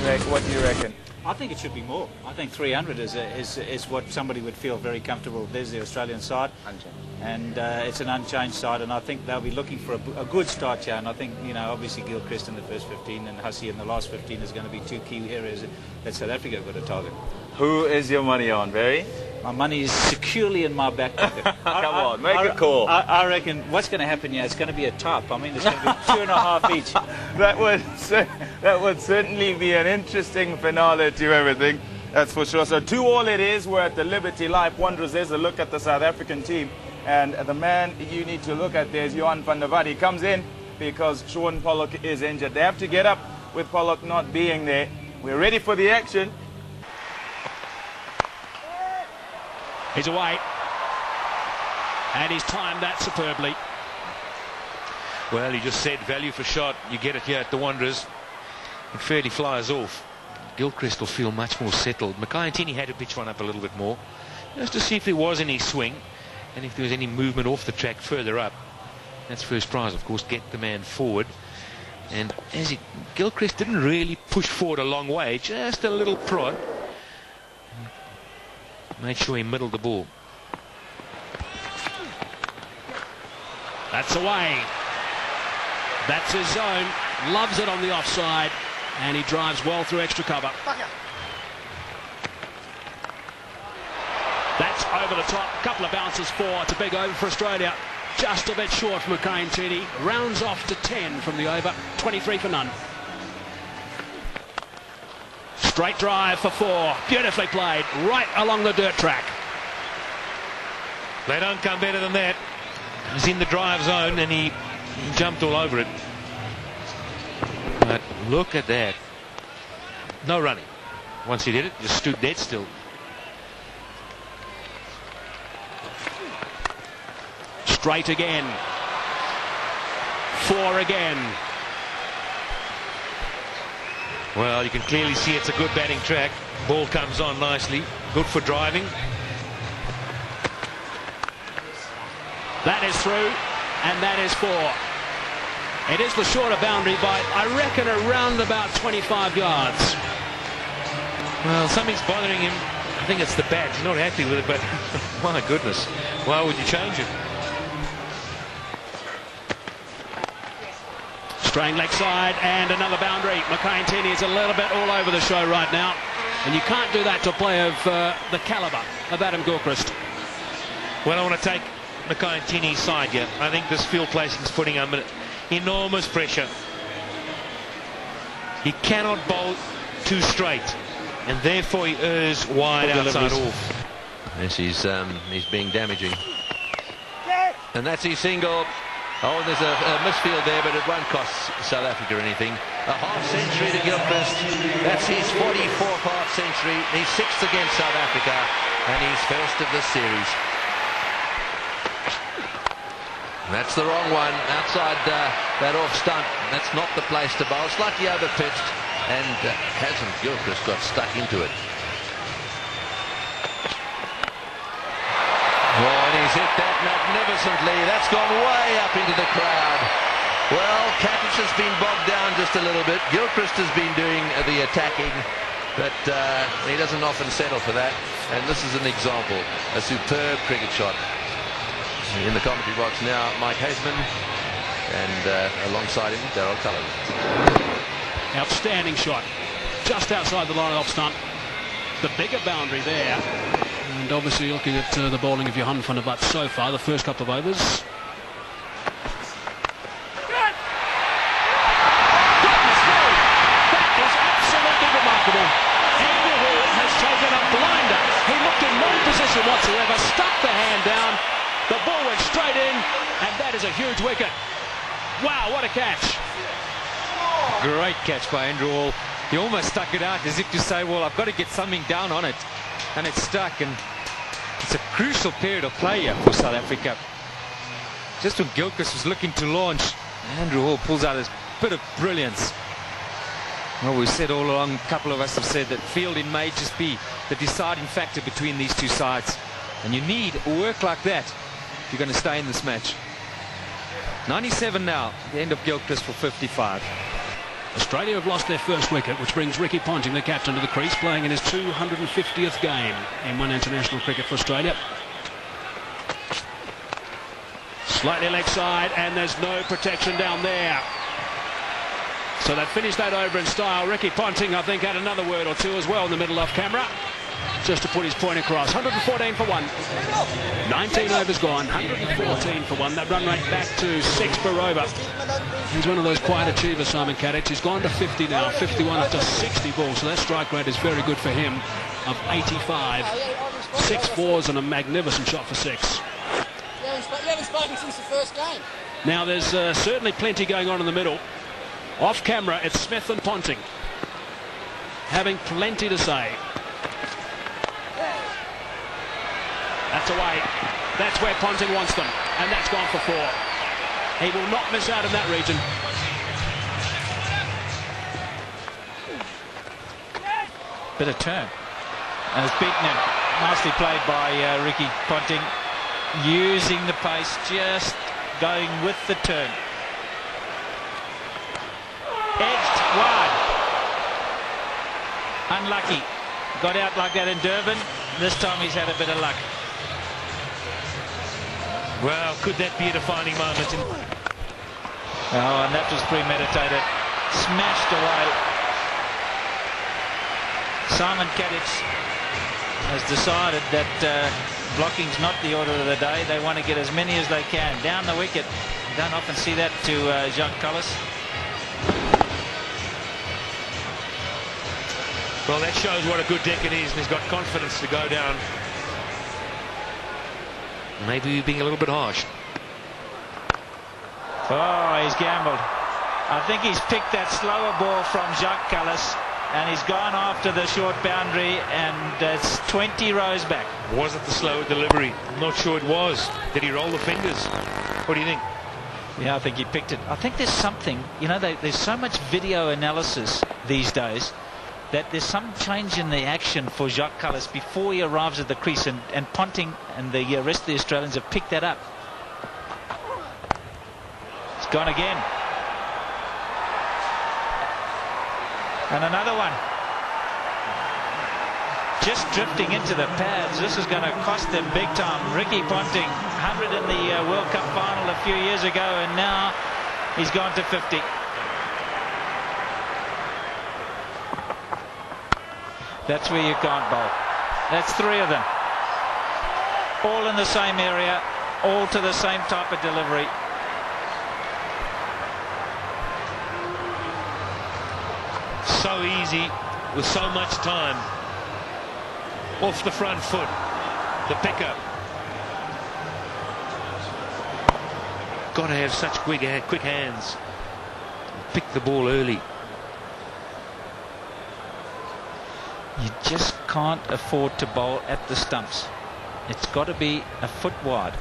What do you reckon? I think it should be more. I think 300 is what somebody would feel very comfortable. There's the Australian side, and it's an unchanged side, and I think they'll be looking for a good start here. And I think, you know, obviously Gilchrist in the first 15 and Hussey in the last 15 is going to be two key areas that South Africa got to target. Who is your money on, Barry? My money is securely in my back pocket. Come on, make a call. I reckon what's going to happen here, it's going to be a top. I mean, it's going to be 2.5 each. That would certainly be an interesting finale to everything, that's for sure. So 2-2 it is. We're at the Liberty Life Wanderers. There's a look at the South African team. And the man you need to look at there is Johan van der Walt. He comes in because Shaun Pollock is injured. They have to get up with Pollock not being there. We're ready for the action. He's away, and he's timed that superbly. Well, he just said value for shot. You get it here at the Wanderers. It fairly flies off. Gilchrist will feel much more settled. Mackay-Ntini had to pitch one up a little bit more, just to see if there was any swing and if there was any movement off the track further up. That's first prize, of course, get the man forward. And as Gilchrist didn't really push forward a long way, just a little prod. Made sure he middled the ball. That's away. That's his zone. Loves it on the offside. And he drives well through extra cover. That's over the top. Couple of bounces for. It's a big over for Australia. Just a bit short from Mackay-Ntini. Rounds off to 10 from the over. 23 for none. Straight drive for 4. Beautifully played. Right along the dirt track. They don't come better than that. He's in the drive zone and he jumped all over it. But look at that. No running. Once he did it, just stood dead still. Straight again. 4 again. Well, you can clearly see it's a good batting track. Ball comes on nicely. Good for driving. That is through, and that is 4. It is the shorter boundary by, I reckon, around about 25 yards. Well, something's bothering him. I think it's the bat. He's not happy with it, but my goodness, why would you change it? Straying leg side and another boundary. Mackay-Ntini is a little bit all over the show right now, and you can't do that to a player of the calibre of Adam Gilchrist. Well, I want to take Mackay-Ntini's side here. I think this field placing is putting him under enormous pressure. He cannot bowl too straight, and therefore he errs wide outside off. Yes, he's being damaging. And that's his single. Oh, there's a misfield there, but it won't cost South Africa anything. A half-century to Gilchrist. That's his 44th half-century. He's 6th against South Africa, and he's first of the series. That's the wrong one. Outside that off stump. That's not the place to bowl. Slightly over-pitched, and hasn't Gilchrist got stuck into it. Oh, and he's hit that magnificently. That's gone way up into the crowd. Well, Katich has been bogged down just a little bit. Gilchrist has been doing the attacking, but he doesn't often settle for that. And this is an example. A superb cricket shot. In the commentary box now, Mike Hazeman, and alongside him, Daryl Cullen. Outstanding shot. Just outside the line of off stump. The bigger boundary there. And obviously looking at the bowling of Johan van der Walt so far, the first couple of overs. That is absolutely remarkable. Andrew Hall has taken a blinder. He looked in no position whatsoever, stuck the hand down, the ball went straight in, and that is a huge wicket. Wow, what a catch. Great catch by Andrew Hall. He almost stuck it out as if to say, well, I've got to get something down on it. And it's stuck, and it's a crucial period of play here for South Africa. Just when Gilchrist was looking to launch, Andrew Hall pulls out this bit of brilliance. Well, we've said all along, a couple of us have said that fielding may just be the deciding factor between these two sides. And you need work like that if you're going to stay in this match. 97 now, the end of Gilchrist for 55. Australia have lost their first wicket, which brings Ricky Ponting, the captain, to the crease, playing in his 250th game in one international cricket for Australia. Slightly leg side, and there's no protection down there. So they've finished that over in style. Ricky Ponting, I think, had another word or two as well in the middle off camera, just to put his point across. 114 for one. 19 overs gone, 114 for one. That run rate back to 6 per over. He's one of those quiet achievers, Simon Katich. He's gone to 50 now, 51 after 60 balls. So that strike rate is very good for him, of 85. 6 fours and a magnificent shot for 6. You haven't spoken since the first game. Now there's certainly plenty going on in the middle. Off camera, it's Smith and Ponting having plenty to say. That's away. That's where Ponting wants them, and that's gone for 4. He will not miss out in that region. Bit of turn. And it's beaten him. Nicely played by Ricky Ponting, using the pace, just going with the turn. Edged wide. Unlucky. Got out like that in Durban. This time he's had a bit of luck. Well, could that be a defining moment? Oh, and that was premeditated. Smashed away. Simon Katich has decided that blocking's not the order of the day. They want to get as many as they can down the wicket. Don't often see that to Jacques Kallis. Well, that shows what a good deck it is, and he's got confidence to go down. Maybe we're being a little bit harsh. Oh, he's gambled. I think he's picked that slower ball from Jacques Kallis, and he's gone after the short boundary, and it's 20 rows back. Was it the slower delivery? I'm not sure it was. Did he roll the fingers? What do you think? Yeah, I think he picked it. I think there's something, you know, there's so much video analysis these days that there's some change in the action for Jacques Kallis before he arrives at the crease, and Ponting and the rest of the Australians have picked that up. It's gone again. And another one. Just drifting into the pads. This is going to cost them big time. Ricky Ponting, 100 in the World Cup final a few years ago, and now he's gone to 50. That's where you can't bowl. That's 3 of them. All in the same area, all to the same type of delivery. So easy, with so much time. Off the front foot, the pickup. Got to have such quick hands. Pick the ball early. You just can't afford to bowl at the stumps. It's got to be a foot wide.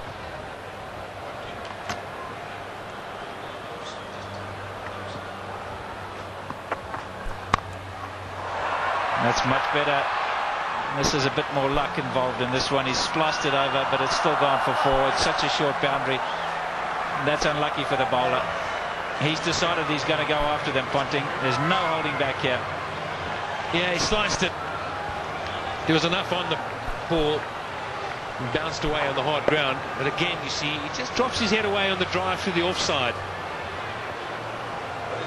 That's much better. This is a bit more luck involved in this one. He's spliced it over, but it's still gone for 4. It's such a short boundary. That's unlucky for the bowler. He's decided he's going to go after them, Ponting. There's no holding back here. Yeah, he sliced it. There was enough on the ball and bounced away on the hard ground. But again, you see, he just drops his head away on the drive through the offside.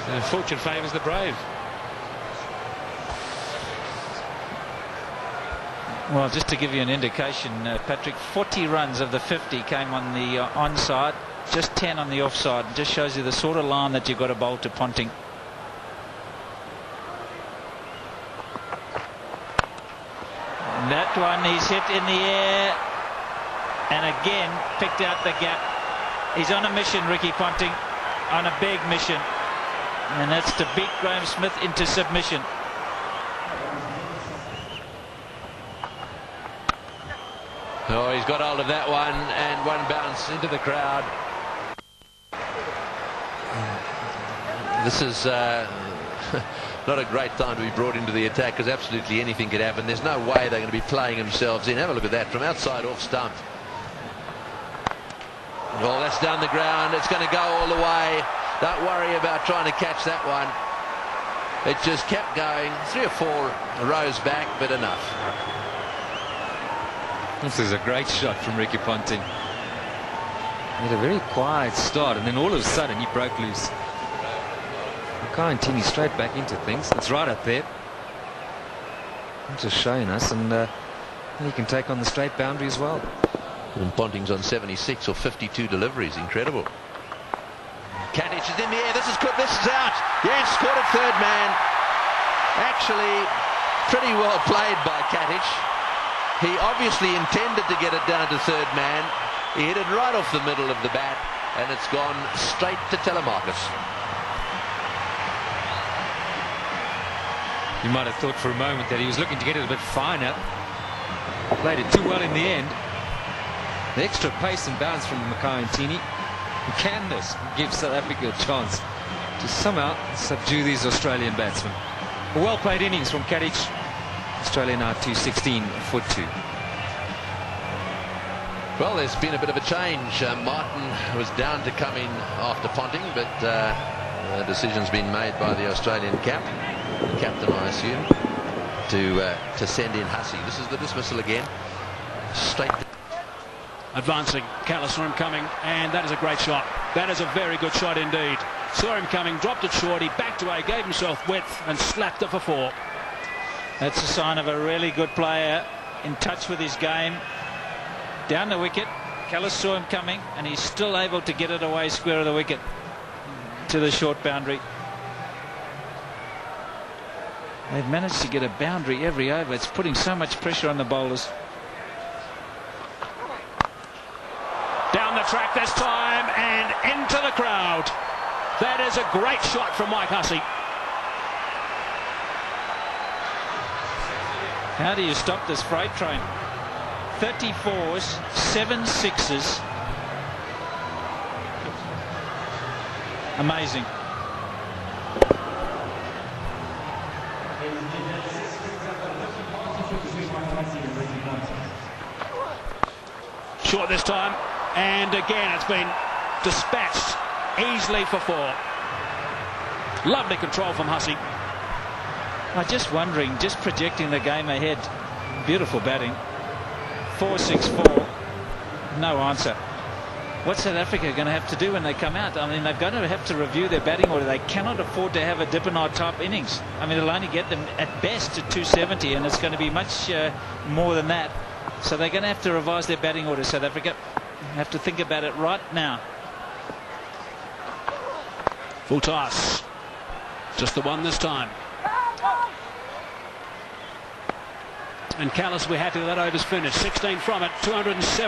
And fortune favours the brave. Well, just to give you an indication, Patrick, 40 runs of the 50 came on the onside, just 10 on the offside. It just shows you the sort of line that you've got to bowl to Ponting. And that one he's hit in the air, and again picked out the gap. He's on a mission, Ricky Ponting, on a big mission, and that's to beat Graham Smith into submission. Oh, he's got hold of that one, and one bounce into the crowd. This is not a great time to be brought into the attack, because absolutely anything could happen. There's no way they're going to be playing themselves in. Have a look at that from outside off stump. Well, that's down the ground. It's going to go all the way. Don't worry about trying to catch that one. It just kept going, 3 or 4 rows back, but enough. This is a great shot from Ricky Ponting. He had a very quiet start, and then all of a sudden he broke loose. Mackay straight back into things. It's right up there. Just showing us, and he can take on the straight boundary as well. And Ponting's on 76 or 52 deliveries. Incredible. Katic is in the air. This is good. This is out. Yes, caught it third man. Actually, pretty well played by Katic. He obviously intended to get it down to third man. He hit it right off the middle of the bat, and it's gone straight to Telemarcus. You might have thought for a moment that he was looking to get it a bit finer. Played it too well in the end. The extra pace and bounce from Mackay. Can this give South Africa a chance to somehow subdue these Australian batsmen? A well-played innings from Katic. Australia now 216 for 2. Well, there's been a bit of a change. Martin was down to come in after Ponting, but the decision's been made by the Australian captain, I assume, to send in Hussey. This is the dismissal again. Straight. Advancing, Callistrom coming, and that is a great shot. That is a very good shot indeed. Saw him coming, dropped it short, he backed away, gave himself width and slapped it for 4. That's a sign of a really good player, in touch with his game. Down the wicket, Callis saw him coming, and he's still able to get it away square of the wicket to the short boundary. They've managed to get a boundary every over. It's putting so much pressure on the bowlers. Down the track this time and into the crowd. That is a great shot from Mike Hussey. How do you stop this freight train? 34s, 7 6s. Amazing. Short this time, and again it's been dispatched easily for 4. Lovely control from Hussey. I'm just wondering, just projecting the game ahead. Beautiful batting. 4-6-4. No answer. What's South Africa going to have to do when they come out? I mean, they're going to have to review their batting order. They cannot afford to have a Dippenaar type innings. I mean, it'll only get them at best to 270, and it's going to be much more than that. So they're going to have to revise their batting order, South Africa. Have to think about it right now. Full toss. Just the one this time. And Callis, we're happy that over's finished. 16 from it, 207.